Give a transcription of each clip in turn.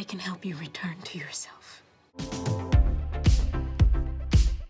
I can help you return to yourself.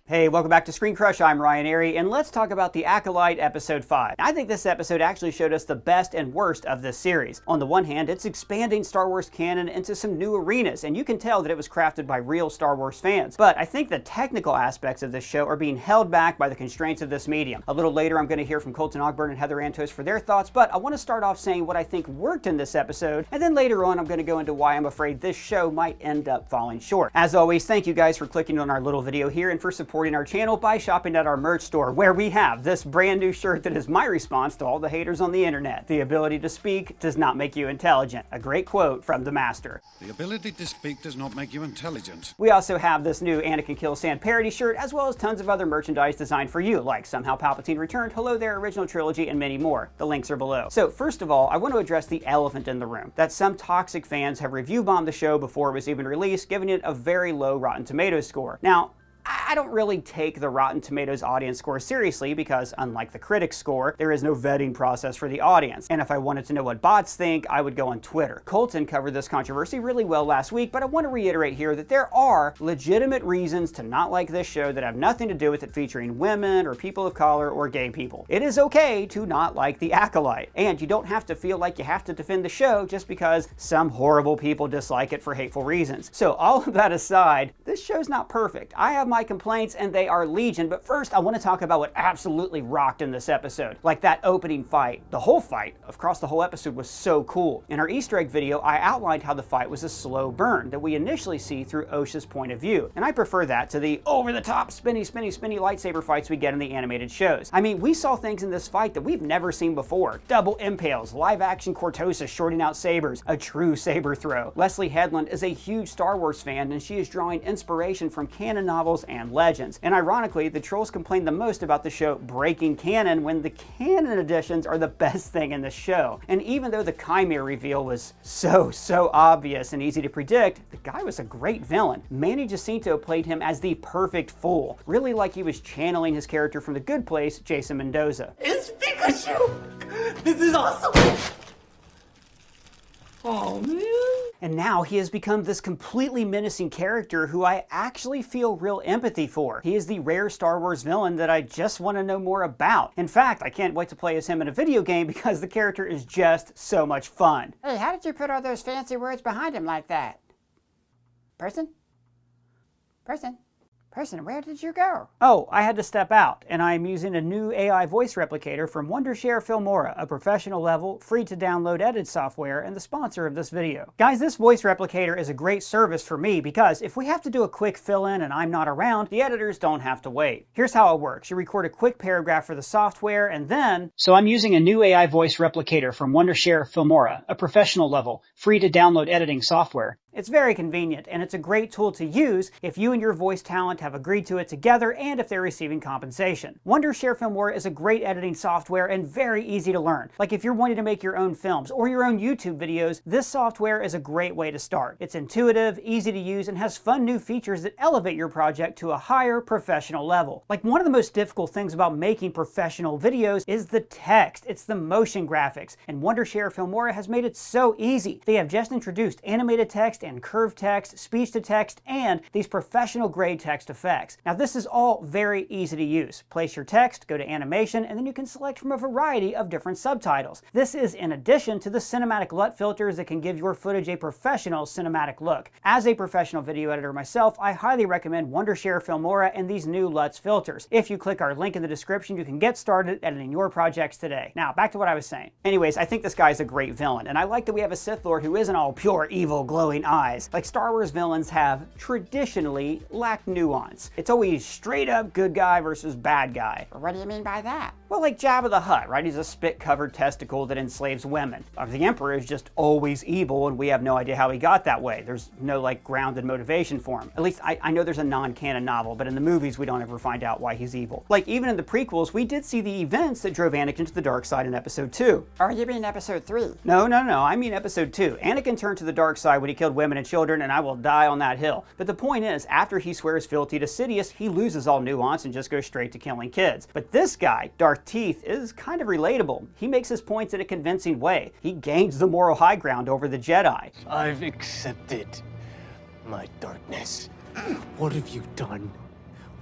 Hey, welcome back to ScreenCrush. I'm Ryan Airy, and let's talk about The Acolyte Episode 5. I think this episode actually showed us the best and worst of this series. On the one hand, it's expanding Star Wars canon into some new arenas, and you can tell that it was crafted by real Star Wars fans. But I think the technical aspects of this show are being held back by the constraints of this medium. A little later, I'm going to hear from Colton Ogburn and Heather Antos for their thoughts, but I want to start off saying what I think worked in this episode, and then later on, I'm going to go into why I'm afraid this show might end up falling short. As always, thank you guys for clicking on our little video here and for supporting our channel by shopping at our merch store, where we have this brand new shirt that is my response to all the haters on the internet. The ability to speak does not make you intelligent. A great quote from the master. The ability to speak does not make you intelligent. We also have this new Anakin Kills Sand parody shirt, as well as tons of other merchandise designed for you, like Somehow Palpatine Returned, Hello There Original Trilogy, and many more. The links are below. So first of all, I want to address the elephant in the room, that some toxic fans have review bombed the show before it was even released, giving it a very low Rotten Tomatoes score. Now, I don't really take the Rotten Tomatoes audience score seriously because, unlike the critics score, there is no vetting process for the audience. And if I wanted to know what bots think, I would go on Twitter. Colton covered this controversy really well last week, but I want to reiterate here that there are legitimate reasons to not like this show that have nothing to do with it featuring women or people of color or gay people. It is okay to not like The Acolyte, and you don't have to feel like you have to defend the show just because some horrible people dislike it for hateful reasons. So all of that aside, this show's not perfect. I have my complaints, and they are legion, but first I want to talk about what absolutely rocked in this episode. Like that opening fight. The whole fight across the whole episode was so cool. In our Easter egg video, I outlined how the fight was a slow burn that we initially see through Osha's point of view, and I prefer that to the over-the-top spinny lightsaber fights we get in the animated shows. I mean, we saw things in this fight that we've never seen before. Double impales, live-action Cortosis shorting out sabers, a true saber throw. Leslie Headland is a huge Star Wars fan, and she is drawing inspiration from canon novels and legends. And ironically, the trolls complained the most about the show breaking canon when the canon editions are the best thing in the show. And even though the Chimera reveal was so obvious and easy to predict, the guy was a great villain. Manny Jacinto played him as the perfect fool, really like he was channeling his character from The Good Place, Jason Mendoza. It's Pikachu! This is awesome! Oh, man. And now he has become this completely menacing character who I actually feel real empathy for. He is the rare Star Wars villain that I just want to know more about. In fact, I can't wait to play as him in a video game because the character is just so much fun. Hey, how did you put all those fancy words behind him like that? Person, where did you go? Oh, I had to step out, and I am using a new AI voice replicator from Wondershare Filmora, a professional level, free to download edited software and the sponsor of this video. Guys, this voice replicator is a great service for me because if we have to do a quick fill-in and I'm not around, the editors don't have to wait. Here's how it works. You record a quick paragraph for the software and then... So I'm using a new AI voice replicator from Wondershare Filmora, a professional level, free to download editing software. It's very convenient, and it's a great tool to use if you and your voice talent have agreed to it together and if they're receiving compensation. Wondershare Filmora is a great editing software and very easy to learn. Like if you're wanting to make your own films or your own YouTube videos, this software is a great way to start. It's intuitive, easy to use, and has fun new features that elevate your project to a higher professional level. Like one of the most difficult things about making professional videos is the text. It's the motion graphics, and Wondershare Filmora has made it so easy. They have just introduced animated text and curved text, speech to text, and these professional grade text effects. Now this is all very easy to use. Place your text, go to animation, and then you can select from a variety of different subtitles. This is in addition to the cinematic LUT filters that can give your footage a professional cinematic look. As a professional video editor myself, I highly recommend Wondershare Filmora and these new LUTs filters. If you click our link in the description, you can get started editing your projects today. Now back to what I was saying. Anyways, I think this guy's a great villain, and I like that we have a Sith Lord who isn't all pure evil glowing eyes. Like Star Wars villains have traditionally lacked nuance. It's always straight up good guy versus bad guy. What do you mean by that? Well, like Jabba the Hutt, right? He's a spit-covered testicle that enslaves women. The Emperor is just always evil, and we have no idea how he got that way. There's no, like, grounded motivation for him. At least, I know there's a non-canon novel, but in the movies, we don't ever find out why he's evil. Like, even in the prequels, we did see the events that drove Anakin to the dark side in Episode 2. Oh, you mean Episode 3? No, I mean Episode 2. Anakin turned to the dark side when he killed women and children, and I will die on that hill. But the point is, after he swears fealty to Sidious, he loses all nuance and just goes straight to killing kids. But this guy, Darth sharp teeth is kind of relatable. He makes his points in a convincing way. He gains the moral high ground over the Jedi. I've accepted my darkness. What have you done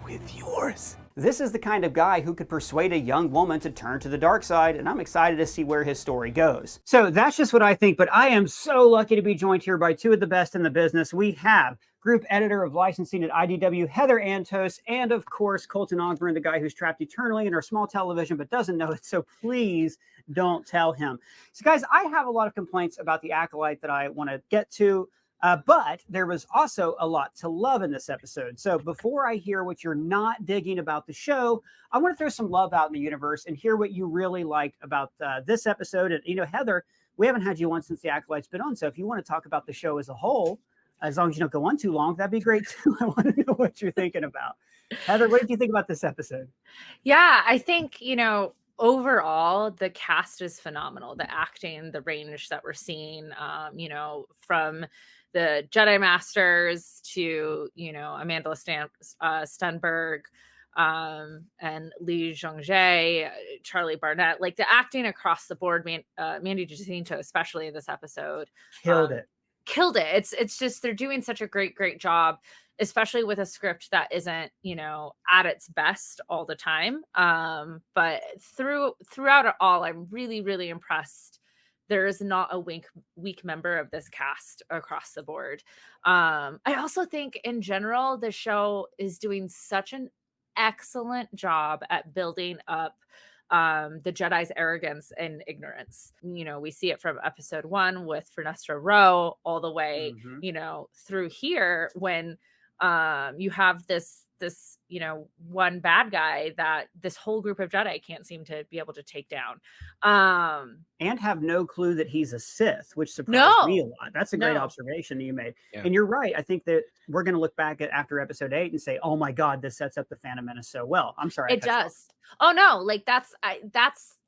with yours? This is the kind of guy who could persuade a young woman to turn to the dark side, and I'm excited to see where his story goes. So that's just what I think, but I am so lucky to be joined here by two of the best in the business. We have Group Editor of Licensing at IDW, Heather Antos, and of course, Colton Ogburn, the guy who's trapped eternally in our small television but doesn't know it, so please don't tell him. So guys, I have a lot of complaints about the Acolyte that I want to get to, but there was also a lot to love in this episode. So before I hear what you're not digging about the show, I want to throw some love out in the universe and hear what you really liked about this episode. And, you know, Heather, we haven't had you on since the Acolyte's been on. So if you want to talk about the show as a whole, as long as you don't go on too long, that'd be great too. I want to know what you're thinking about. Heather, what did you think about this episode? Yeah, I think, you know, overall, the cast is phenomenal. The acting, the range that we're seeing, you know, from the Jedi Masters to, you know, Amanda Stenberg, and Lee Jung-jae, Charlie Barnett, like the acting across the board, Mandy Jacinto, especially in this episode, Killed it. It's just, they're doing such a great job, especially with a script that isn't, you know, at its best all the time. But throughout it all, I'm really impressed. There is not a weak member of this cast across the board. I also think in general, the show is doing such an excellent job at building up the Jedi's arrogance and ignorance. You know, we see it from episode 1 with Vernestra Rowe all the way, you know, through here when you have this, you know, one bad guy that this whole group of Jedi can't seem to be able to take down. And have no clue that he's a Sith, which surprised me a lot. That's a great observation that you made. Yeah. And you're right. I think that we're going to look back at after episode 8 and say, oh my God, this sets up the Phantom Menace so well. I'm sorry. It does. Oh no, like that's,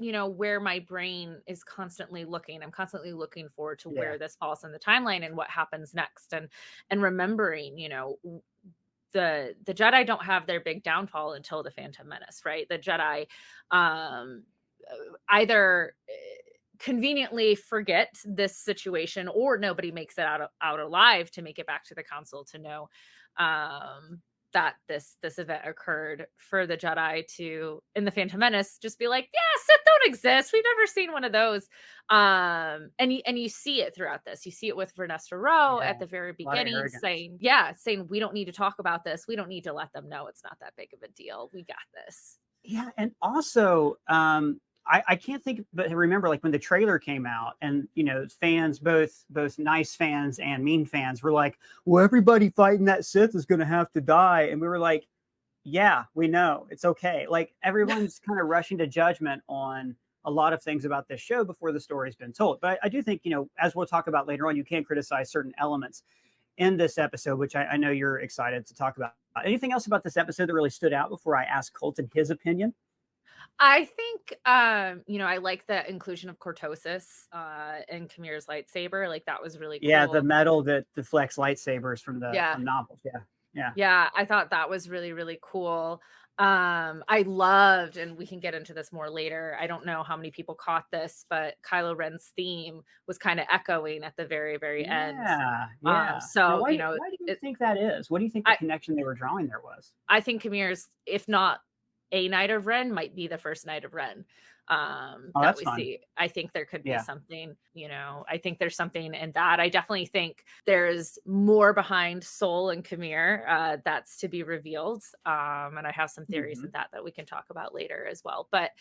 you know, where my brain is constantly looking. I'm constantly looking forward to where this falls in the timeline and what happens next. And remembering, you know, the Jedi don't have their big downfall until the Phantom Menace, right? The Jedi either conveniently forget this situation, or nobody makes it out alive to make it back to the council to know that this event occurred, for the Jedi to, in the Phantom Menace, just be like, yeah, Sith don't exist. We've never seen one of those. And you see it throughout this. You see it with Vernestra Rowe at the very beginning saying, we don't need to talk about this. We don't need to let them know it's not that big of a deal. We got this. Yeah. And also, I can't think, but remember, like when the trailer came out, and you know, fans, both nice fans and mean fans, were like, "Well, everybody fighting that Sith is going to have to die," and we were like, "Yeah, we know, it's okay." Like everyone's kind of rushing to judgment on a lot of things about this show before the story's been told. But I do think, you know, as we'll talk about later on, you can criticize certain elements in this episode, which I know you're excited to talk about. Anything else about this episode that really stood out before I ask Colton his opinion? I think, you know, I like the inclusion of cortosis in Kamir's lightsaber. Like that was really cool. Yeah, the metal that deflects lightsabers from the novels. Yeah, I thought that was really cool. I loved, and we can get into this more later, I don't know how many people caught this, but Kylo Ren's theme was kind of echoing at the very end. Yeah. So, why, you know, why do you think that is? What do you think the connection they were drawing there was? I think Kamir's, if not a Knight of Ren, might be the first Knight of Ren that we see. I think there could be something, you know, I think there's something in that. I definitely think there's more behind Sol and Kamir that's to be revealed. And I have some theories of that we can talk about later as well. But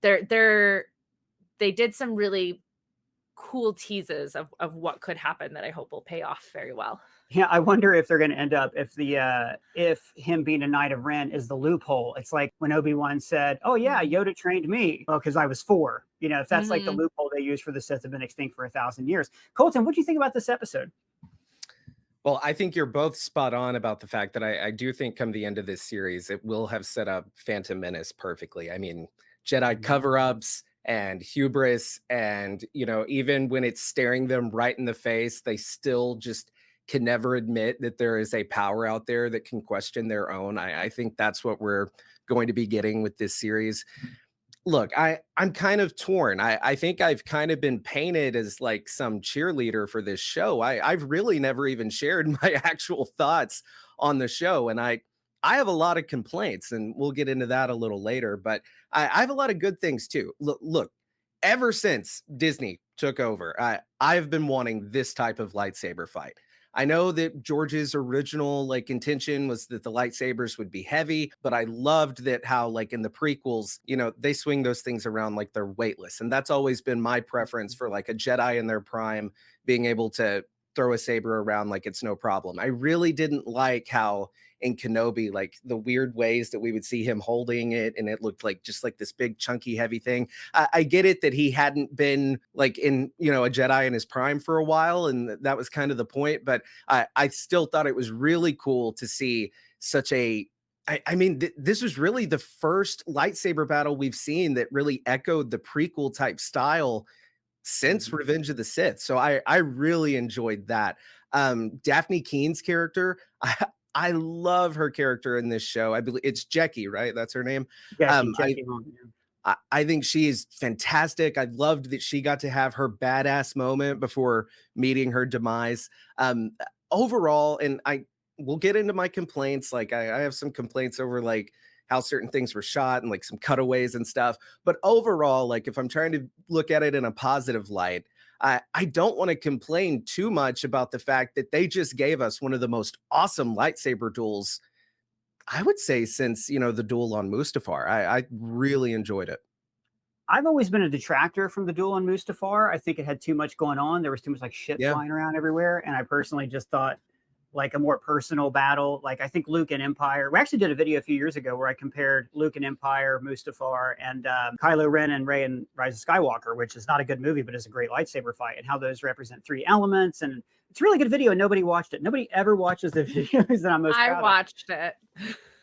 they did some really cool teases of what could happen that I hope will pay off very well. Yeah, I wonder if they're going to end up, if him being a Knight of Ren is the loophole. It's like when Obi-Wan said, "Oh yeah, Yoda trained me," well, because I was 4. You know, if that's like the loophole they use for the Sith have been extinct for 1,000 years. Colton, what do you think about this episode? Well, I think you're both spot on about the fact that I do think come the end of this series, it will have set up Phantom Menace perfectly. I mean, Jedi cover-ups and hubris, and, you know, even when it's staring them right in the face, they still just can never admit that there is a power out there that can question their own. I think that's what we're going to be getting with this series. Look, I'm kind of torn. I think I've kind of been painted as like some cheerleader for this show. I've really never even shared my actual thoughts on the show. And I have a lot of complaints, and we'll get into that a little later, but I have a lot of good things too. Look, ever since Disney took over, I've been wanting this type of lightsaber fight. I know that George's original like intention was that the lightsabers would be heavy, but I loved that how like in the prequels, you know, they swing those things around like they're weightless. And that's always been my preference for like a Jedi in their prime being able to throw a saber around like it's no problem. I really didn't like how in Kenobi, like the weird ways that we would see him holding it, and it looked like just like this big chunky heavy thing. I get it that he hadn't been like in, you know, a Jedi in his prime for a while, and that was kind of the point, but I still thought it was really cool to see such a this was really the first lightsaber battle we've seen that really echoed the prequel type style since Revenge of the Sith. So I really enjoyed that. Daphne Keene's character, I love her character in this show. I believe it's Jackie, right? That's her name. Jackie, I think she is fantastic. I loved that she got to have her badass moment before meeting her demise. Overall, and we'll get into my complaints. Like I have some complaints over like how certain things were shot and like some cutaways and stuff. But overall, like if I'm trying to look at it in a positive light, I don't want to complain too much about the fact that they just gave us one of the most awesome lightsaber duels, I would say, since, you know, the duel on Mustafar. I really enjoyed it. I've always been a detractor from the duel on Mustafar. I think it had too much going on. There was too much like shit flying around everywhere. And I personally just thought like a more personal battle. Like I think Luke and Empire, we actually did a video a few years ago where I compared Luke and Empire, Mustafar, and Kylo Ren and Rey and Rise of Skywalker, which is not a good movie, but is a great lightsaber fight, and how those represent three elements. And it's a really good video, and nobody watched it. Nobody ever watches the videos that I'm most proud of. I watched it.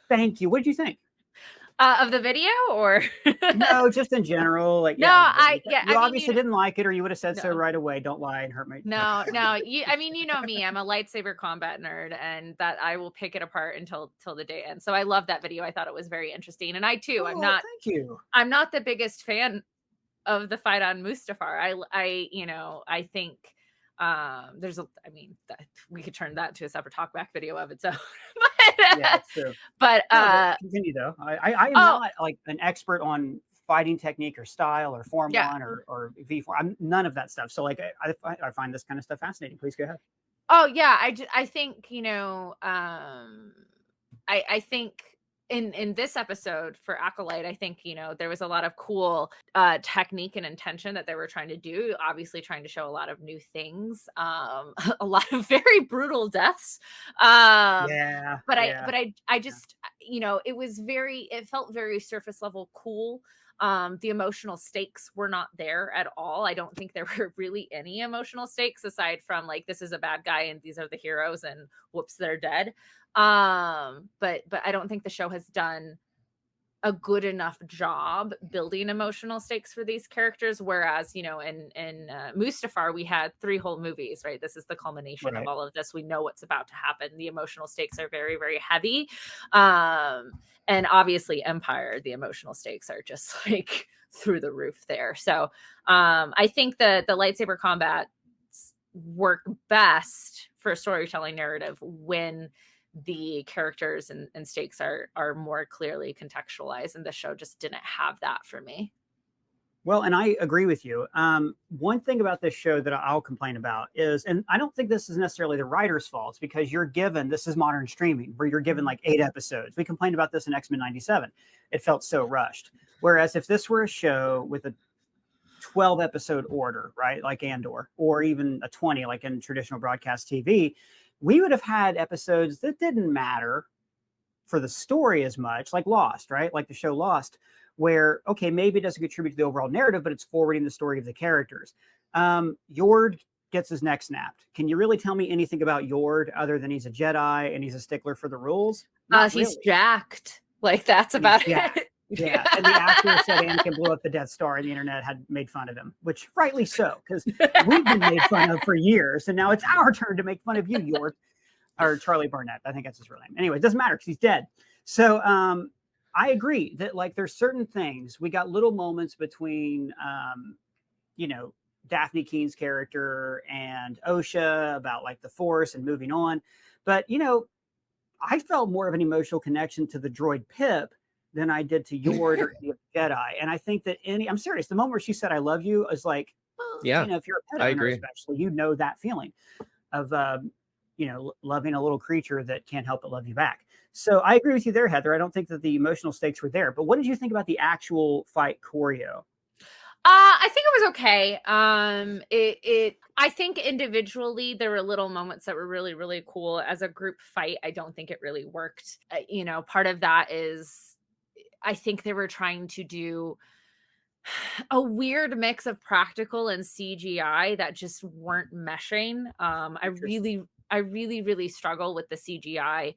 Thank you. What did you think? Of the video, or no, just in general? Like, no, you obviously didn't like it, or you would have said so right away. Don't lie and hurt me. No. I mean, you know me. I'm a lightsaber combat nerd, and that I will pick it apart until the day ends. So I love that video. I thought it was very interesting, and I too. Thank you. I'm not the biggest fan of the fight on Mustafar. I think we could turn that to a separate talkback video of its own. Yeah, that's true. But continue though. I am not like an expert on fighting technique or style or form one or V4. I'm none of that stuff. So like I find this kind of stuff fascinating. Please go ahead. Oh yeah, I think, you know, I think in this episode for Acolyte, I think, you know, there was a lot of cool technique and intention that they were trying to do, obviously trying to show a lot of new things, a lot of very brutal deaths. But I just, you know, it felt very surface level cool. The emotional stakes were not there at all. I don't think there were really any emotional stakes aside from like, this is a bad guy and these are the heroes and whoops, they're dead. But I don't think the show has done a good enough job building emotional stakes for these characters. Whereas, you know, in Mustafar, we had 3 whole movies, right? This is the culmination of all of this. We know what's about to happen. The emotional stakes are very, very heavy. And obviously Empire, the emotional stakes are just like through the roof there. So, I think the lightsaber combat work best for a storytelling narrative when the characters and stakes are more clearly contextualized, and the show just didn't have that for me. Well, and I agree with you. One thing about this show that I'll complain about is, and I don't think this is necessarily the writer's fault, because this is modern streaming where you're given like 8 episodes. We complained about this in X-Men 97. It felt so rushed. Whereas if this were a show with a 12 episode order, right? Like Andor, or even a 20, like in traditional broadcast TV, we would have had episodes that didn't matter for the story as much, like Lost, right? Like the show Lost, where, okay, maybe it doesn't contribute to the overall narrative, but it's forwarding the story of the characters. Yord gets his neck snapped. Can you really tell me anything about Yord other than he's a Jedi and he's a stickler for the rules? He's jacked. Like that's about it. Yeah, and the actor said Anakin blew up the Death Star, and the internet had made fun of him, which rightly so, because we've been made fun of for years, and now it's our turn to make fun of you, York, or Charlie Burnett. I think that's his real name. Anyway, it doesn't matter because he's dead. So I agree that like there's certain things. We got little moments between, you know, Daphne Keene's character and Osha about like the Force and moving on, but you know, I felt more of an emotional connection to the droid Pip than I did to Yord or any of the Jedi. And I think that I'm serious, the moment where she said, I love you is like, well, Yeah, you know, if you're a pet I owner, agree. especially, you know, that feeling of, you know, loving a little creature that can't help but love you back. So I agree with you there, Heather. I don't think that the emotional stakes were there, but what did you think about the actual fight choreo? I think it was okay. I think individually there were little moments that were really, really cool. As a group fight, I don't think it really worked. You know, part of that is I think they were trying to do a weird mix of practical and CGI that just weren't meshing. I really struggle with the CGI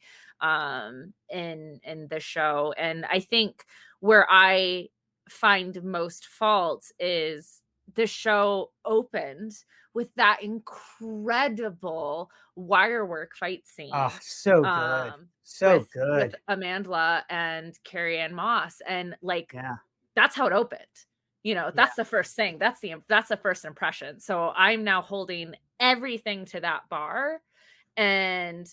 in the show. And I think where I find most fault is the show opened with that incredible wirework fight scene. Oh, so good. So good. With Amandla and Carrie Ann Moss. And like, Yeah. that's how it opened. You know, that's the first thing. That's the first impression. So I'm now holding everything to that bar. And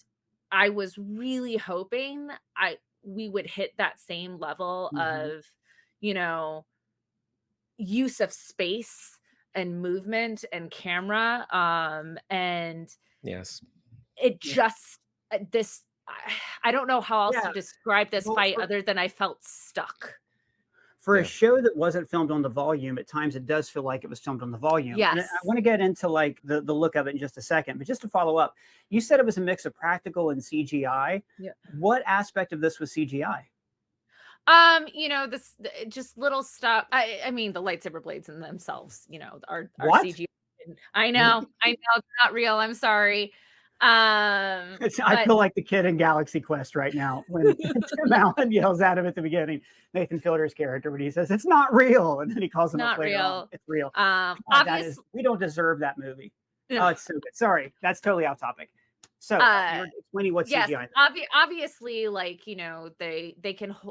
I was really hoping we would hit that same level of, you know, use of space and movement and camera. And Yes. it just I don't know how else to describe this fight other than I felt stuck. For a show that wasn't filmed on the volume, at times it does feel like it was filmed on the volume. Yes. And I want to get into like the look of it in just a second, but just to follow up, you said it was a mix of practical and CGI. Yeah. What aspect of this was CGI? You know, this just little stuff. I mean, the lightsaber blades in themselves, you know, are What? CGI. I know, it's not real. I'm sorry. I feel like the kid in Galaxy Quest right now when Tim Allen yells at him at the beginning, Nathan Fielder's character, when he says it's not real, and then he calls him not up later real. on. It's real. Obviously, we don't deserve that movie. Oh, it's so good. Sorry, that's totally off topic. So you're explaining what CGI. Obviously, like, you know,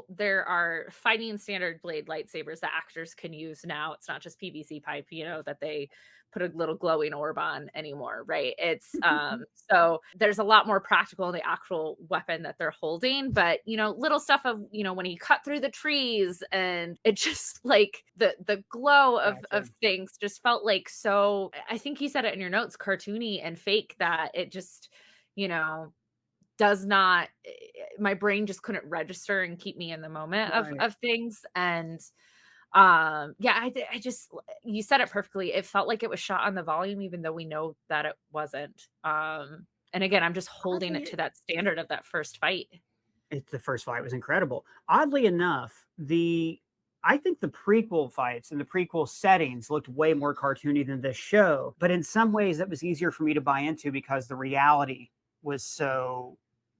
there are fighting standard blade lightsabers that actors can use now. It's not just PVC pipe, you know, that they put a little glowing orb on anymore, right? It's so there's a lot more practical in the actual weapon that they're holding, but you know, little stuff of, you know, when he cut through the trees, and it just like the glow of things just felt like, so I think you said it in your notes, cartoony and fake, that it just, you know, does not, my brain just couldn't register and keep me in the moment of things. And I just, you said it perfectly. It felt like it was shot on the volume, even though we know that it wasn't. And again, I'm just holding it to that standard of that first fight. The first fight was incredible. Oddly enough, I think the prequel fights and the prequel settings looked way more cartoony than this show, but in some ways it was easier for me to buy into because the reality was so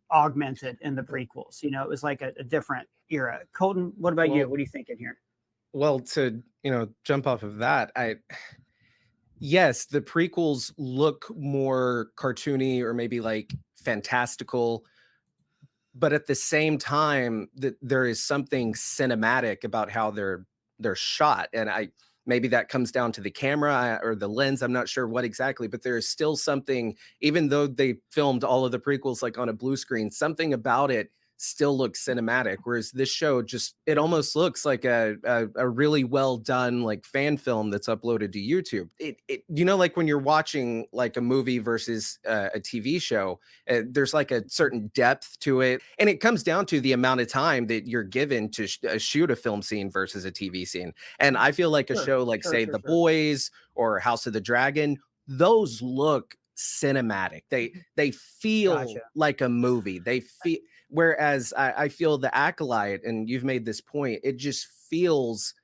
augmented in the prequels. You know, it was like a different era. Colton, what about you? What are you thinking here? Well, to, you know, jump off of that, yes, the prequels look more cartoony or maybe like fantastical, but at the same time, there is something cinematic about how they're shot, and maybe that comes down to the camera or the lens. I'm not sure what exactly, but there is still something, even though they filmed all of the prequels like on a blue screen, something about it still looks cinematic, whereas this show just, it almost looks like a really well done like fan film that's uploaded to YouTube. It you know, like when you're watching like a movie versus a TV show, there's like a certain depth to it, and it comes down to the amount of time that you're given to shoot a film scene versus a TV scene. And I feel like a show like say The Boys or House of the Dragon, those look cinematic. They feel like a movie. They feel, whereas I feel The Acolyte, and you've made this point, it just feels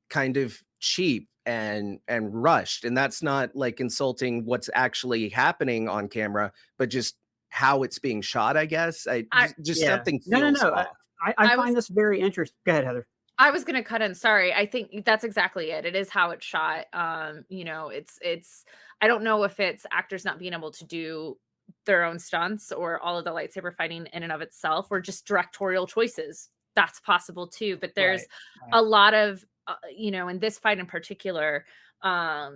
kind of cheap and rushed. And that's not like insulting what's actually happening on camera, but just how it's being shot, I guess. Something feels off. I find this very interesting. Go ahead, Heather. I was gonna cut in. Sorry. I think that's exactly it. It is how it's shot. It's I don't know if it's actors not being able to do their own stunts or all of the lightsaber fighting in and of itself, or just directorial choices. That's possible too. But there's a lot of in this fight in particular,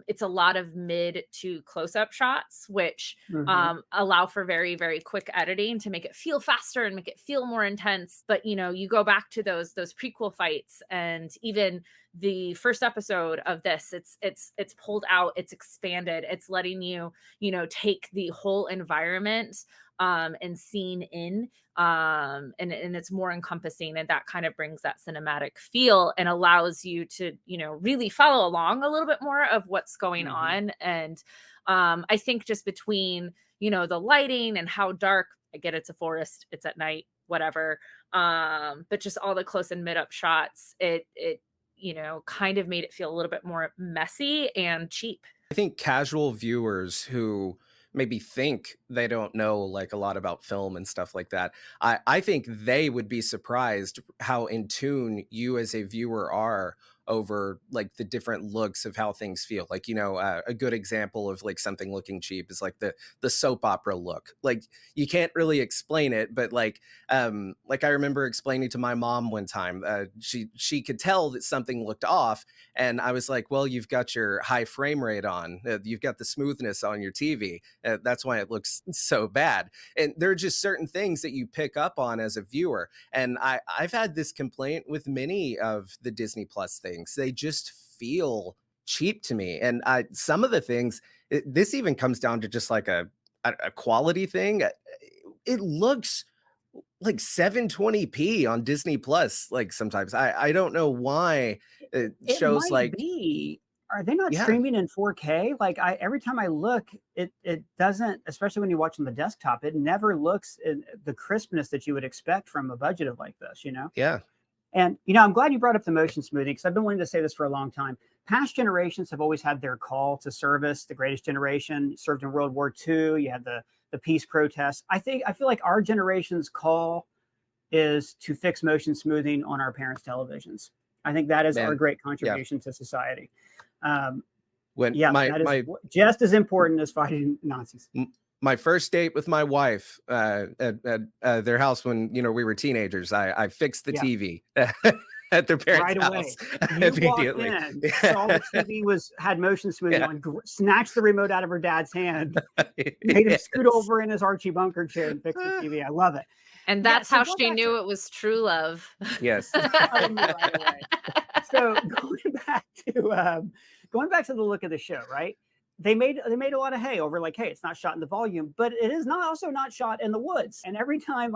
it's a lot of mid to close-up shots, which allow for very, very quick editing to make it feel faster and make it feel more intense. But you go back to those prequel fights, and even the first episode of this, it's pulled out, it's expanded, it's letting you take the whole environment and scene in, and it's more encompassing, and that kind of brings that cinematic feel and allows you to really follow along a little bit more of what's going on. And I think just between the lighting and how dark, I get it's a forest, it's at night, whatever, but just all the close and mid up shots, it kind of made it feel a little bit more messy and cheap. I think casual viewers who maybe think they don't know like a lot about film and stuff like that, I think they would be surprised how in tune you as a viewer are over like the different looks of how things feel. Like, a good example of like something looking cheap is like the soap opera look. Like you can't really explain it, but like I remember explaining to my mom one time, she could tell that something looked off, and I was like, well, you've got your high frame rate on, you've got the smoothness on your TV, that's why it looks so bad. And there are just certain things that you pick up on as a viewer, and I've had this complaint with many of the Disney Plus things. They just feel cheap to me. And some of the things, this even comes down to just like a quality thing. It looks like 720p on Disney Plus. Like sometimes I don't know why it shows like are they not streaming in 4K? Like every time I look, it doesn't, especially when you watch on the desktop, it never looks the crispness that you would expect from a budget of like this, Yeah. And, I'm glad you brought up the motion smoothing, because I've been wanting to say this for a long time. Past generations have always had their call to service. The Greatest Generation served in World War II. You had the peace protests. I feel like our generation's call is to fix motion smoothing on our parents' televisions. I think that is our great contribution to society. That is just as important as fighting Nazis. My first date with my wife at their house when we were teenagers, I fixed the TV at their parents' house immediately. Walked in, saw the TV had motion smoothing on, snatched the remote out of her dad's hand, made him scoot over in his Archie Bunker chair and fix the TV. I love it. And that's how she knew it was true love. Yes. So going back to the look of the show, right? They made a lot of hay over like, hey, it's not shot in the volume, but it is also not shot in the woods. And every time,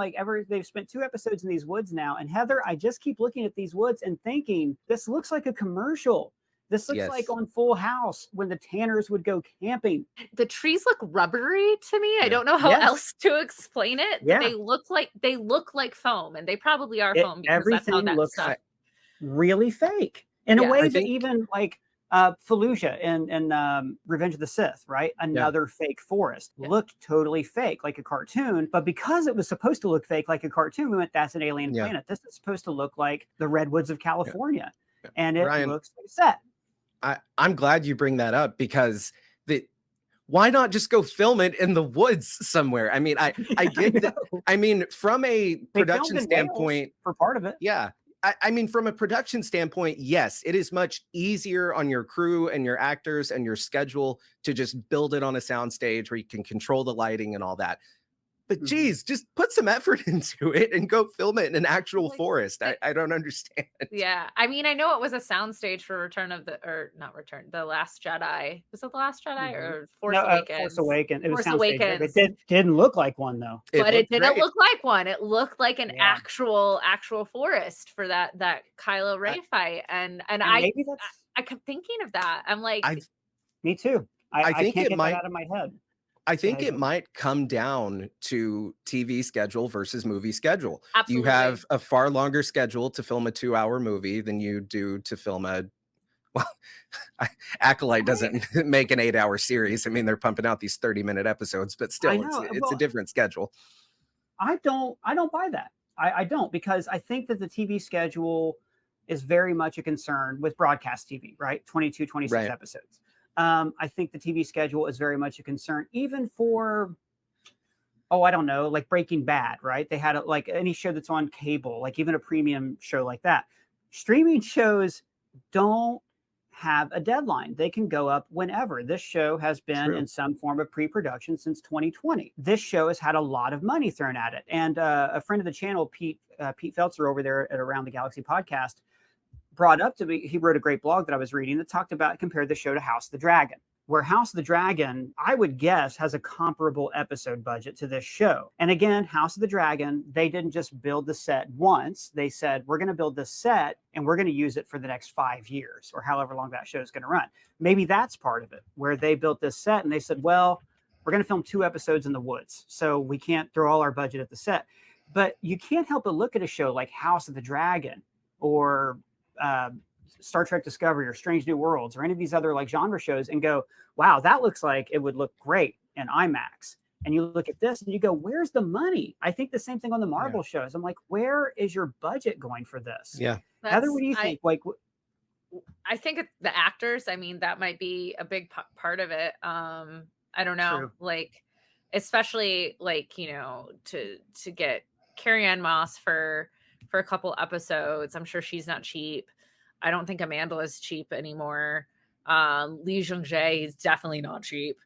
they've spent 2 episodes in these woods now. And Heather, I just keep looking at these woods and thinking, this looks like a commercial. This looks like on Full House when the Tanners would go camping. The trees look rubbery to me. I don't know how else to explain it. Yeah. They look like foam, and they probably are foam, because everything that's how looks really fake in a way that even like Fallujah and Revenge of the Sith, right? Another fake forest looked totally fake, like a cartoon. But because it was supposed to look fake like a cartoon, we went, that's an alien planet. This is supposed to look like the redwoods of California. And it looks like a set. I'm glad you bring that up, because why not just go film it in the woods somewhere? I mean, I get that. I mean, from a production standpoint, for part of it. Yeah. I mean, from a production standpoint, yes, it is much easier on your crew and your actors and your schedule to just build it on a soundstage where you can control the lighting and all that. But geez, just put some effort into it and go film it in an actual forest. I don't understand. Yeah. I mean, I know it was a soundstage for The Last Jedi. Was it The Last Jedi or Force Awakens? Force Awakens. It was Force Awakens. It didn't look like one, though. But it didn't look like one. It looked like an actual forest for that Kylo Ren fight. And I kept thinking of that. I'm like, me too. I think can't it get might that out of my head. I think it might come down to TV schedule versus movie schedule. Absolutely. You have a far longer schedule to film a 2-hour movie than you do to film Acolyte doesn't make an 8-hour series. I mean, they're pumping out these 30-minute episodes, but still, it's a different schedule. I don't buy that. I don't, because I think that the TV schedule is very much a concern with broadcast TV, right? 22, 26 Right. episodes. I think the TV schedule is very much a concern, even for, oh, I don't know, like Breaking Bad, right? They had like any show that's on cable, like even a premium show like that. Streaming shows don't have a deadline. They can go up whenever. This show has been in some form of pre-production since 2020. This show has had a lot of money thrown at it. And a friend of the channel, Pete Feltzer over there at Around the Galaxy podcast, brought up to me, he wrote a great blog that I was reading that talked about, compared the show to House of the Dragon, where House of the Dragon, I would guess, has a comparable episode budget to this show. And again, House of the Dragon, they didn't just build the set once. They said, we're going to build this set and we're going to use it for the next 5 years or however long that show is going to run. Maybe that's part of it, where they built this set and they said, well, we're going to film 2 episodes in the woods, so we can't throw all our budget at the set. But you can't help but look at a show like House of the Dragon or Star Trek Discovery or Strange New Worlds or any of these other like genre shows and go, wow, that looks like it would look great in IMAX. And you look at this and you go, where's the money? I think the same thing on the Marvel shows. I'm like, where is your budget going for this? Yeah. Heather, what do you think? Like, I think the actors, I mean, that might be a big part of it. I don't know, True. like, especially like, you know, to get Carrie-Anne Moss for a couple episodes. I'm sure she's not cheap. I don't think Amanda is cheap anymore. Lee Jung-jae is definitely not cheap.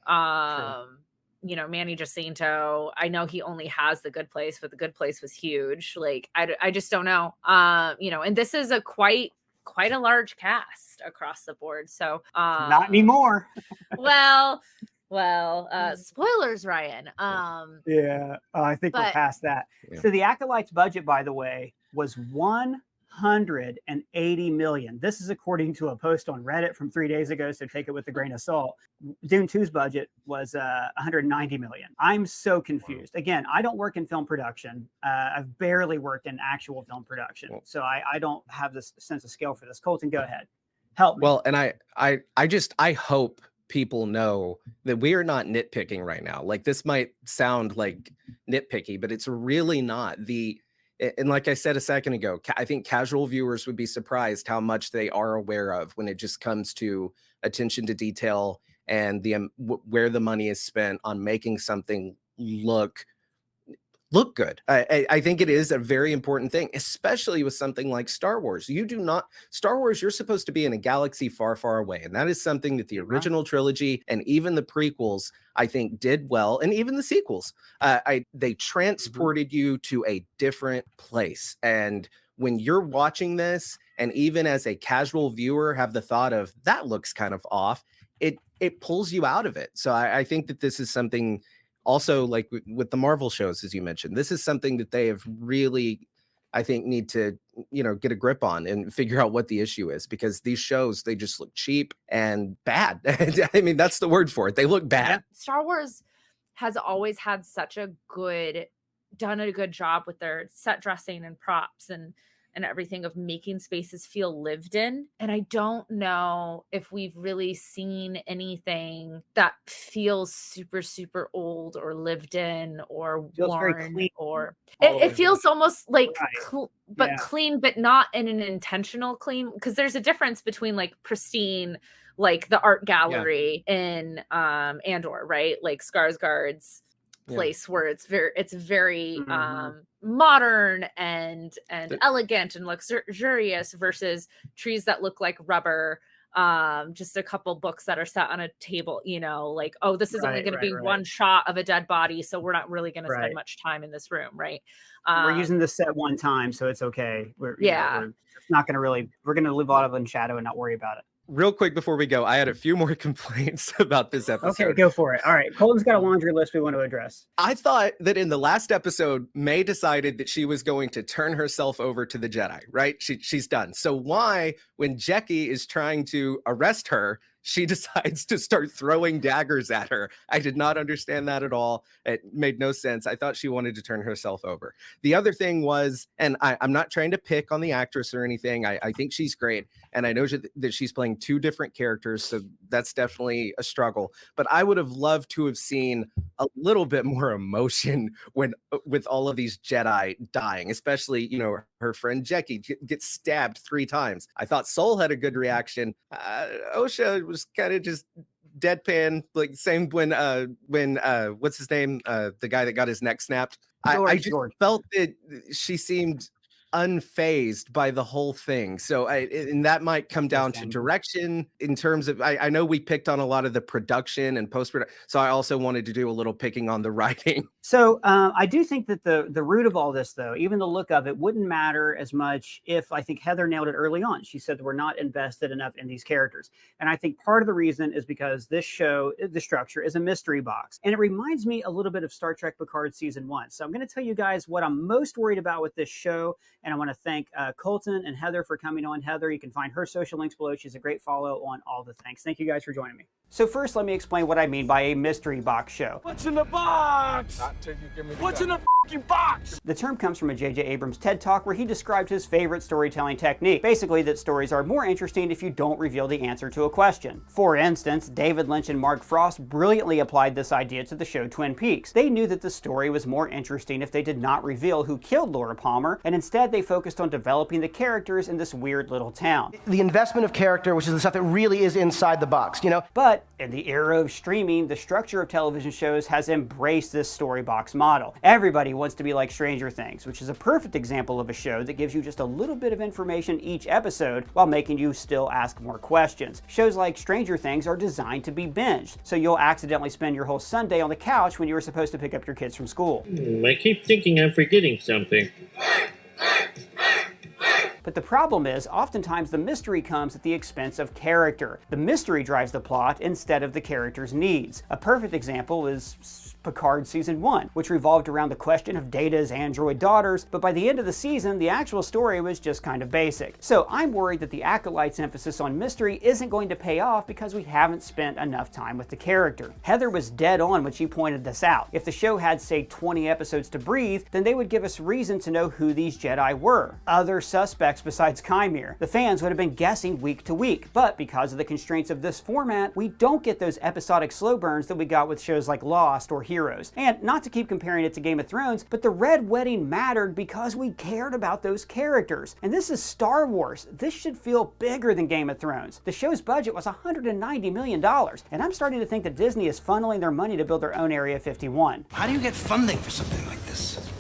You know, Manny Jacinto, I know he only has The Good Place, but The Good Place was huge. Like, I just don't know. You know, and this is a quite a large cast across the board. So not anymore. well, spoilers, Ryan. Yeah, I think we're past that. Yeah. So the Acolyte's budget, by the way, was $180 million. This is according to a post on Reddit from 3 days ago, so take it with a grain of salt. Dune 2's budget was $190 million. I'm so confused. Again, I don't work in film production. I've barely worked in actual film production, so I don't have this sense of scale for this. Colton, go ahead. Help me. Well, and I hope people know that we are not nitpicking right now. Like, this might sound like nitpicky, but it's really not. And like I said a second ago, I think casual viewers would be surprised how much they are aware of when it just comes to attention to detail and where the money is spent on making something look good. I think it is a very important thing, especially with something like Star Wars. Star Wars, you're supposed to be in a galaxy far, far away. And that is something that the original trilogy and even the prequels, I think, did well. And even the sequels, they transported you to a different place. And when you're watching this, and even as a casual viewer have the thought of, that looks kind of off, it pulls you out of it. So I think that this is something also, like with the Marvel shows, as you mentioned, this is something that they have really, I think, need to, get a grip on and figure out what the issue is, because these shows, they just look cheap and bad. I mean, that's the word for it. They look bad. Star Wars has always had done a good job with their set dressing and props and everything, of making spaces feel lived in. And I don't know if we've really seen anything that feels super, super old or lived in or worn, or it feels almost like, clean, but not in an intentional clean. Because there's a difference between like pristine, like the art gallery in Andor, right? Like Skarsgård's place, where it's very modern and elegant and luxurious, versus trees that look like rubber, just a couple books that are set on a table, like, oh, this is only going to be one shot of a dead body, so we're not really going to spend much time in this room, right? We're using this set one time, so it's okay. We're not going to we're going to live a lot of in shadow and not worry about it. Real quick before we go, I had a few more complaints about this episode. Okay, go for it. All right, Colton's got a laundry list we want to address. I thought that in the last episode, May decided that she was going to turn herself over to the Jedi, right? She's done. So why, when Jecki is trying to arrest her, she decides to start throwing daggers at her. I did not understand that at all. It made no sense. I thought she wanted to turn herself over. The other thing was, and I'm not trying to pick on the actress or anything. I think she's great. And I know that she's playing two different characters, so that's definitely a struggle. But I would have loved to have seen a little bit more emotion with all of these Jedi dying, especially, you know, her friend Jackie gets stabbed 3 times. I thought Soul had a good reaction. Osha was kind of just deadpan, like same when what's his name, the guy that got his neck snapped. I just felt that she seemed unfazed by the whole thing. So and that might come down to direction in terms of, I know we picked on a lot of the production and post-production, so I also wanted to do a little picking on the writing. So I do think that the root of all this, though, even the look of it, wouldn't matter as much if, I think Heather nailed it early on. She said that we're not invested enough in these characters. And I think part of the reason is because this show, the structure is a mystery box. And it reminds me a little bit of Star Trek Picard Season 1. So I'm going to tell you guys what I'm most worried about with this show. And I want to thank Colton and Heather for coming on. Heather, you can find her social links below. She's a great follow on all the things. Thank you guys for joining me. So first, let me explain what I mean by a mystery box show. What's in the box? What's in the f***ing box? The term comes from a J.J. Abrams TED Talk where he described his favorite storytelling technique. Basically, that stories are more interesting if you don't reveal the answer to a question. For instance, David Lynch and Mark Frost brilliantly applied this idea to the show Twin Peaks. They knew that the story was more interesting if they did not reveal who killed Laura Palmer, and instead they focused on developing the characters in this weird little town. The investment of character, which is the stuff that really is inside the box, you know? But in the era of streaming, the structure of television shows has embraced this story box model. Everybody wants to be like Stranger Things, which is a perfect example of a show that gives you just a little bit of information each episode while making you still ask more questions. Shows like Stranger Things are designed to be binged, so you'll accidentally spend your whole Sunday on the couch when you were supposed to pick up your kids from school. I keep thinking I'm forgetting something. But the problem is, oftentimes the mystery comes at the expense of character. The mystery drives the plot instead of the character's needs. A perfect example is Picard Season 1, which revolved around the question of Data's android daughters, but by the end of the season, the actual story was just kind of basic. So I'm worried that the Acolyte's emphasis on mystery isn't going to pay off because we haven't spent enough time with the character. Heather was dead on when she pointed this out. If the show had, say, 20 episodes to breathe, then they would give us reason to know who these Jedi were. Other suspects besides Chimere. The fans would have been guessing week to week, but because of the constraints of this format, we don't get those episodic slow burns that we got with shows like Lost or Heroes. And not to keep comparing it to Game of Thrones, but the Red Wedding mattered because we cared about those characters. And this is Star Wars. This should feel bigger than Game of Thrones. The show's budget was $190 million, and I'm starting to think that Disney is funneling their money to build their own Area 51. How do you get funding for something like this?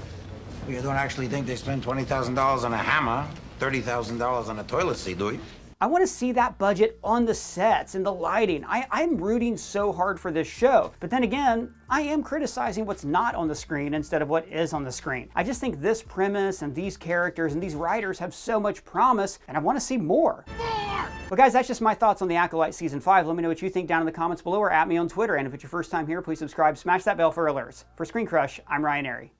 You don't actually think they spend $20,000 on a hammer, $30,000 on a toilet seat, do you? I want to see that budget on the sets and the lighting. I'm rooting so hard for this show. But then again, I am criticizing what's not on the screen instead of what is on the screen. I just think this premise and these characters and these writers have so much promise, and I want to see more. Well guys, that's just my thoughts on The Acolyte Season 5. Let me know what you think down in the comments below or at me on Twitter. And if it's your first time here, please subscribe, smash that bell for alerts. For ScreenCrush, I'm Ryan Airy.